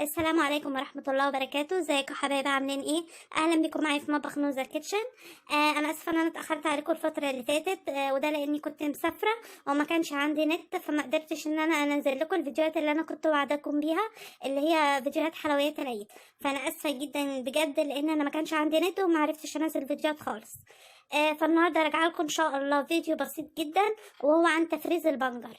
السلام عليكم ورحمة الله وبركاته. ازيكم حبايبي، عاملين ايه؟ اهلا بكم معايا في مطبخ نوزة كيتشن. انا اسفة ان انا اتأخرت عليكم الفترة اللي فاتت، وده لاني كنت مسافرة وما كانش عندي نت، فما قدرتش ان انا انزل لكم الفيديوهات اللي انا كنت وعداكم بيها، اللي هي فيديوهات حلويات العيد. فانا اسفة جدا بجد لان انا ما كانش عندي نت وما عرفتش انزل فيديوهات خالص. فالنهارده راجعه لكم ان شاء الله فيديو بسيط جدا، وهو عن تفريز البنجر.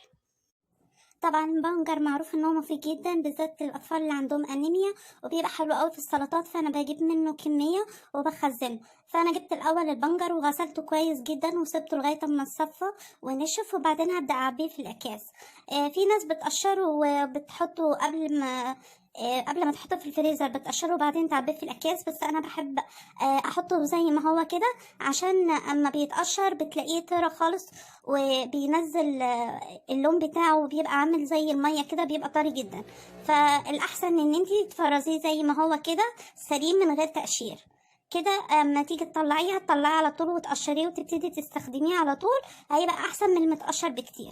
طبعا البنجر معروف ان هو مفيد جدا، بالذات للاطفال اللي عندهم انيميا، وبيبقى حلو قوي في السلطات، فانا بجيب منه كميه وبخزنه. فانا جبت الاول البنجر وغسلته كويس جدا وسبته لغايه اما اتصفى ونشف، وبعدين هبدا اعبيه في الاكياس. في ناس بتقشره وبتحطه قبل ما تحطه في الفريزر، بتقشره وبعدين تعبيه في الاكياس، بس انا بحب احطه زي ما هو كده، عشان اما بيتقشر بتلاقيه طرى خالص، وبينزل اللون بتاعه بيبقى عامل زي المية كده، بيبقى طري جدا. فالأحسن ان انتي تفرزيه زي ما هو كده سليم من غير تقشير. كده اما تيجي تطلعيه هتطلعيه على طول وتقشريه وتبتدي تستخدميه على طول، هيبقى احسن من المتقشر بكتير.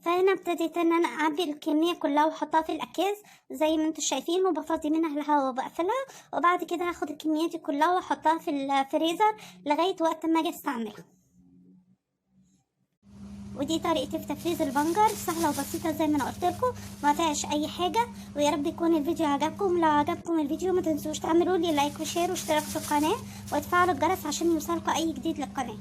فهنا ابتديت ان انا اعبي الكميه كلها واحطها في الاكياس زي ما انتم شايفين، وبفضي منها الهواء وبقفلها، وبعد كده هاخد الكميه دي كلها واحطها في الفريزر لغايه وقت ما اجي استعملها. ودي طريقتي في تفريز البنجر، سهله وبسيطه زي ما انا قلت لكم، ما فيهاش اي حاجه. ويا رب يكون الفيديو عجبكم. لو عجبكم الفيديو ما تنسوش تعملوا لي لايك وشير واشتراك في القناه وتفعلوا الجرس عشان يوصلكم اي جديد للقناه.